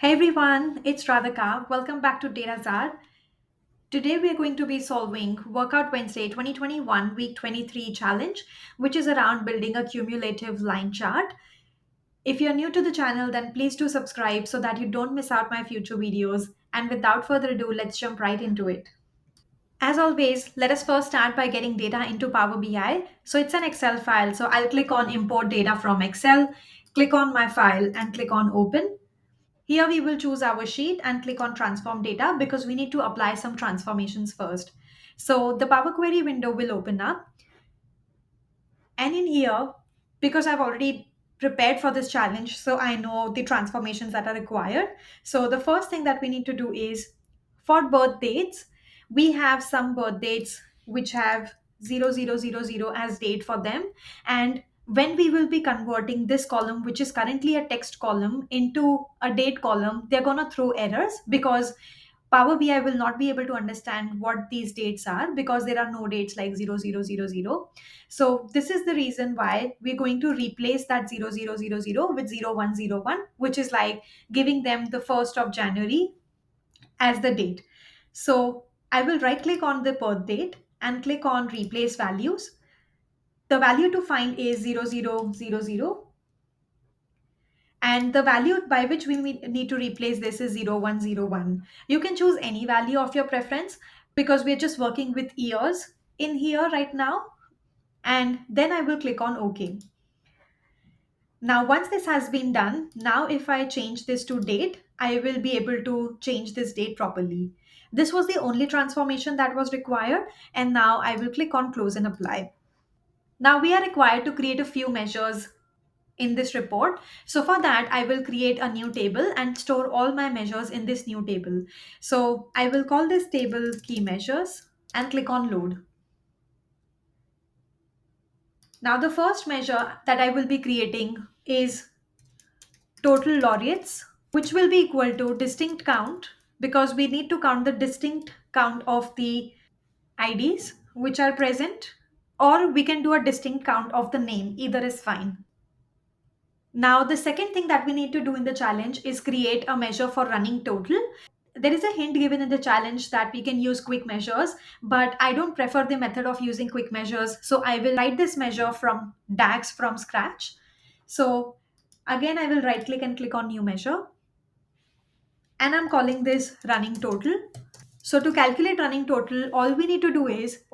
Hey everyone, it's Radhika. Welcome back to DataZar. Today we are going to be solving Workout Wednesday 2021 Week 23 challenge, which is around building a cumulative line chart. If you're new to the channel, then please do subscribe so that you don't miss out my future videos. And without further ado, let's jump right into it. As always, let us first start by getting data into Power BI. So it's an Excel file. So I'll click on Import Data from Excel, click on my file, and click on Open. Here we will choose our sheet and click on transform data because we need to apply some transformations first. So the Power Query window will open up, and in here, because I've already prepared for this challenge, so I know the transformations that are required. So the first thing that we need to do is for birth dates, we have some birth dates which have 0000 as date for them. And when we will be converting this column, which is currently a text column, into a date column, they're going to throw errors because Power BI will not be able to understand what these dates are because there are no dates like 0000. So this is the reason why we're going to replace that 0000 with 0101, which is like giving them the 1st of January as the date. So I will right click on the birth date and click on replace values. The value to find is 0000, and the value by which we need to replace this is 0101. You can choose any value of your preference because we're just working with years in here right now. And then I will click on OK. Now, once this has been done, now if I change this to date, I will be able to change this date properly. This was the only transformation that was required, and now I will click on close and apply. Now we are required to create a few measures in this report. So for that, I will create a new table and store all my measures in this new table. So I will call this table key measures and click on load. Now the first measure that I will be creating is total laureates, which will be equal to distinct count because we need to count the distinct count of the IDs which are present, or we can do a distinct count of the name, either is fine. Now, the second thing that we need to do in the challenge is create a measure for running total. There is a hint given in the challenge that we can use quick measures, but I don't prefer the method of using quick measures. So I will write this measure from DAX from scratch. So again, I will right click and click on new measure, and I'm calling this running total. So to calculate running total, all we need to do is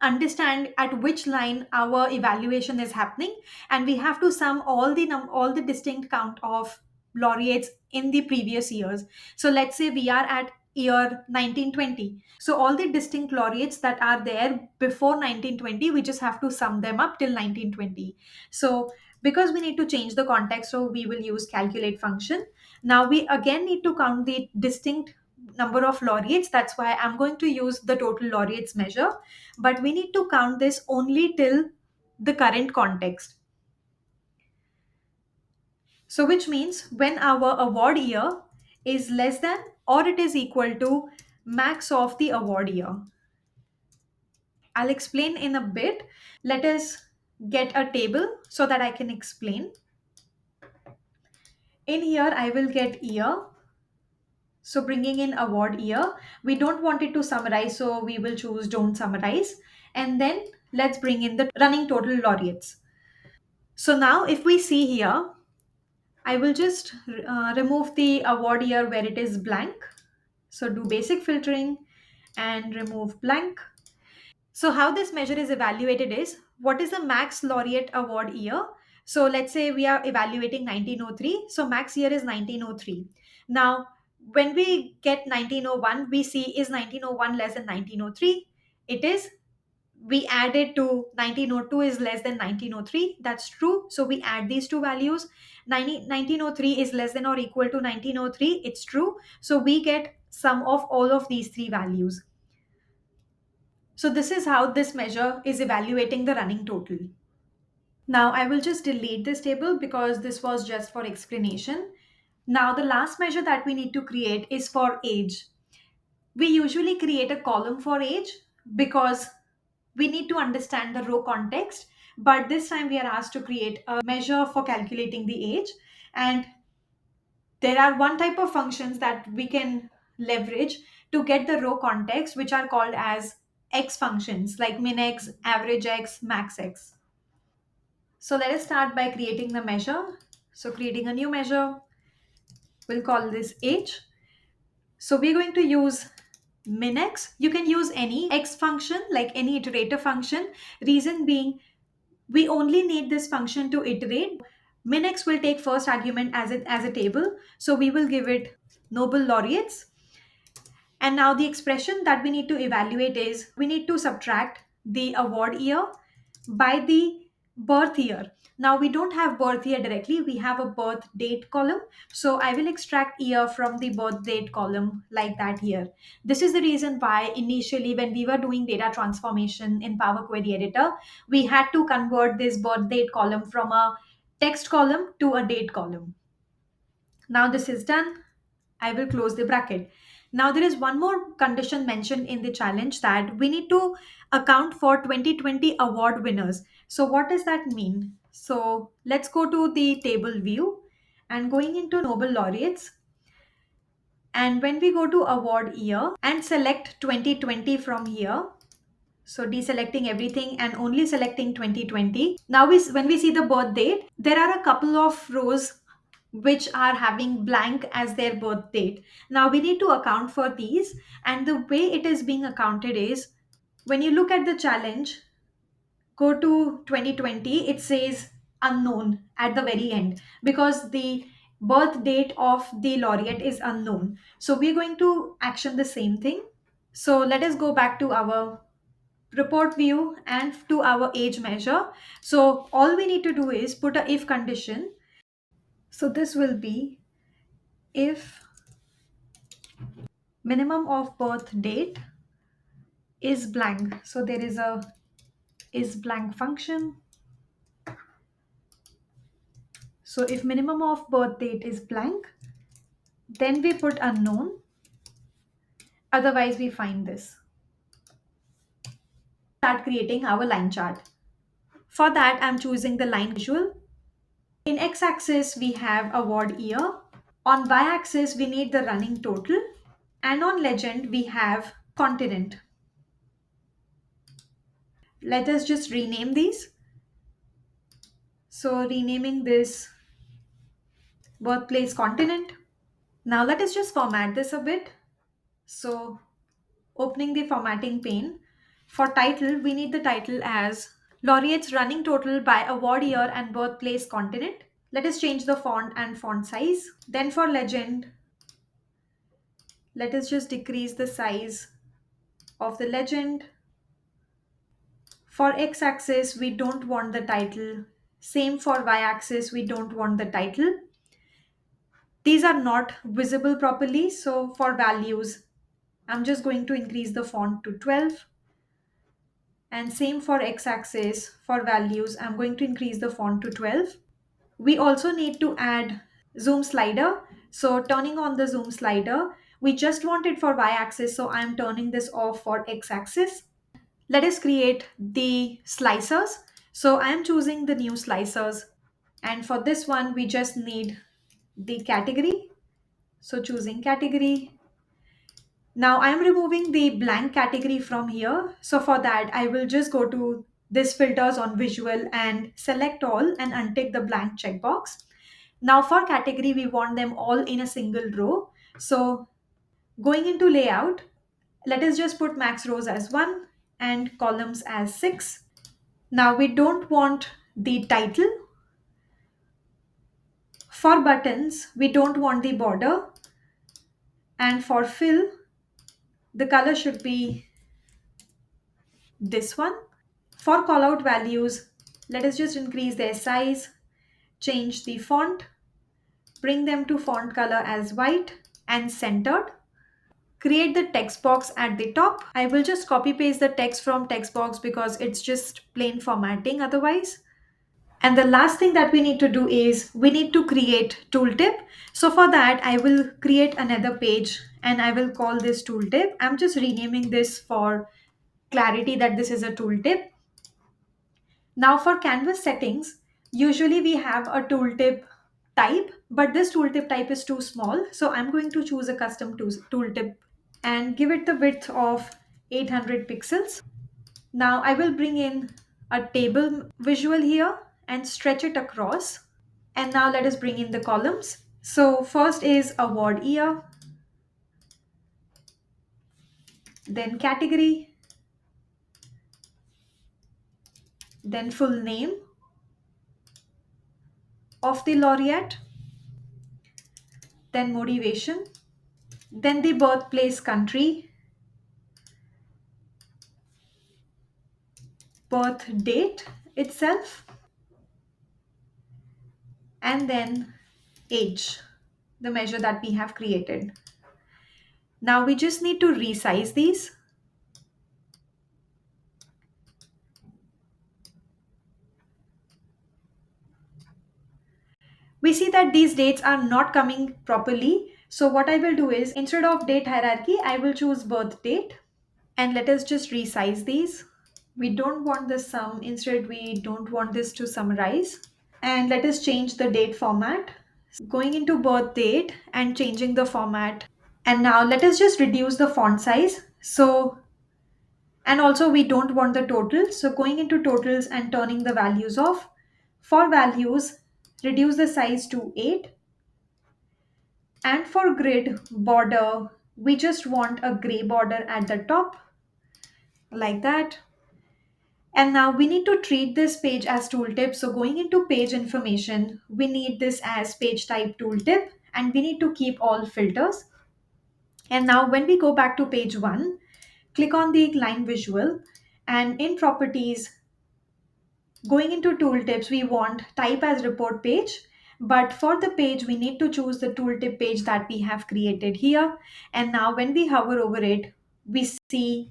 understand at which line our evaluation is happening, and we have to sum all the distinct count of laureates in the previous years. So let's say we are at year 1920, so all the distinct laureates that are there before 1920, we just have to sum them up till 1920. So because we need to change the context, so we will use calculate function. Now we again need to count the distinct number of laureates. That's why I'm going to use the total laureates measure, but we need to count this only till the current context. So, which means when our award year is less than or it is equal to max of the award year. I'll explain in a bit. Let us get a table so that I can explain. In here, I will get year. So, bringing in award year, we don't want it to summarize, so we will choose don't summarize. And then let's bring in the running total laureates. So now if we see here, I will just remove the award year where it is blank. So do basic filtering and remove blank. So how this measure is evaluated is what is the max laureate award year. So let's say we are evaluating 1903. So max year is 1903. Now when we get 1901, we see is 1901 less than 1903. It is. We added to 1902 is less than 1903. That's true. So we add these two values. 1903 is less than or equal to 1903. It's true. So we get sum of all of these three values. So this is how this measure is evaluating the running total. Now I will just delete this table because this was just for explanation. Now the last measure that we need to create is for age. We usually create a column for age because we need to understand the row context, but this time we are asked to create a measure for calculating the age. And There are one type of functions that we can leverage to get the row context, which are called as x functions like minx, average x, max x. So let us start by creating the measure. So creating a new measure, we'll call this h. So we're going to use minx. You can use any x function, like any iterative function. Reason being, we only need this function to iterate. Minx will take first argument as a table. So we will give it Nobel laureates. And now the expression that we need to evaluate is we need to subtract the award year by the birth year. Now we don't have birth year directly, we have a birth date column. So I will extract year from the birth date column like that here. This is the reason why initially when we were doing data transformation in Power Query Editor, we had to convert this birth date column from a text column to a date column. Now this is done. I will close the bracket. Now there is one more condition mentioned in the challenge that we need to account for 2020 award winners. So what does that mean? So let's go to the table view and going into Nobel laureates. And when we go to award year and select 2020 from here, so deselecting everything and only selecting 2020. Now when we see the birth date, there are a couple of rows which are having blank as their birth date. Now we need to account for these, and the way it is being accounted is when you look at the challenge, go to 2020, it says unknown at the very end because the birth date of the laureate is unknown. So we're going to action the same thing. So let us go back to our report view and to our age measure. So all we need to do is put a if condition. So this will be if minimum of birth date is blank. So there is a is blank function. So if minimum of birth date is blank, then we put unknown. Otherwise we find this. Start creating our line chart. For that I'm choosing the line visual. In x-axis we have award year. On y-axis we need the running total. And on legend we have continent. Let us just rename these. So renaming this birthplace continent. Now let us just format this a bit. So opening the formatting pane. For title, we need the title as Laureates Running Total by Award Year and Birthplace Continent. Let us change the font and font size. Then for legend, let us just decrease the size of the legend. For x-axis, we don't want the title. Same for y-axis, we don't want the title. These are not visible properly. So for values, I'm just going to increase the font to 12. And same for x-axis, for values, I'm going to increase the font to 12. We also need to add zoom slider. So turning on the zoom slider, we just want it for y-axis, so I'm turning this off for x-axis. Let us create the slicers. So I'm choosing the new slicers. And for this one, we just need the category. So choosing category. Now I'm removing the blank category from here. So for that, I will just go to this filters on visual and select all and untick the blank checkbox. Now for category, we want them all in a single row. So going into layout, let us just put max rows as 1 and columns as 6. Now we don't want the title. For buttons, we don't want the border. And for fill, the color should be this one. For callout values, let us just increase their size, change the font, bring them to font color as white and centered. Create the text box at the top. I will just copy paste the text from text box because it's just plain formatting otherwise. And the last thing that we need to do is we need to create tooltip. So for that, I will create another page and I will call this tooltip. I'm just renaming this for clarity that this is a tooltip. Now for canvas settings, usually we have a tooltip type. but this tooltip type is too small, so I'm going to choose a custom tooltip and give it the width of 800 pixels. Now I will bring in a table visual here and stretch it across. And now let us bring in the columns. So first is award year, then category, then full name of the laureate, then motivation, then the birthplace country, birth date itself, and then age, the measure that we have created. Now we just need to resize these. We see that these dates are not coming properly. So what I will do is, instead of date hierarchy, I will choose birth date. And let us just resize these. We don't want the sum, instead we don't want this to summarize. And let us change the date format. Going into birth date and changing the format. And now let us just reduce the font size. So, and also we don't want the total. So going into totals and turning the values off. For values, reduce the size to 8. And for grid border, we just want a gray border at the top, like that. And now we need to treat this page as tooltip. So going into page information, we need this as page type tooltip, and we need to keep all filters. And now when we go back to page 1, click on the line visual, and in properties, going into tooltips, we want type as report page. But for the page, we need to choose the tooltip page that we have created here. And now when we hover over it, we see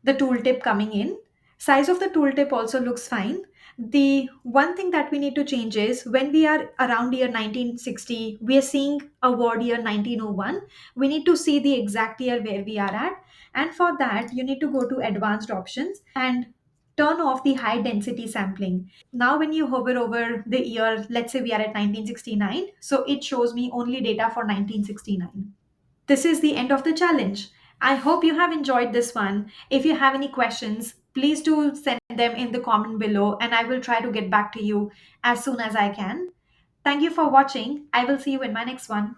the tooltip coming in. Size of the tooltip also looks fine. The one thing that we need to change is, when we are around year 1960, we are seeing award year 1901. We need to see the exact year where we are at. And for that, you need to go to advanced options and turn off the high density sampling. Now, when you hover over the year, let's say we are at 1969, so it shows me only data for 1969. This is the end of the challenge. I hope you have enjoyed this one. If you have any questions, please do send them in the comment below and I will try to get back to you as soon as I can. Thank you for watching. I will see you in my next one.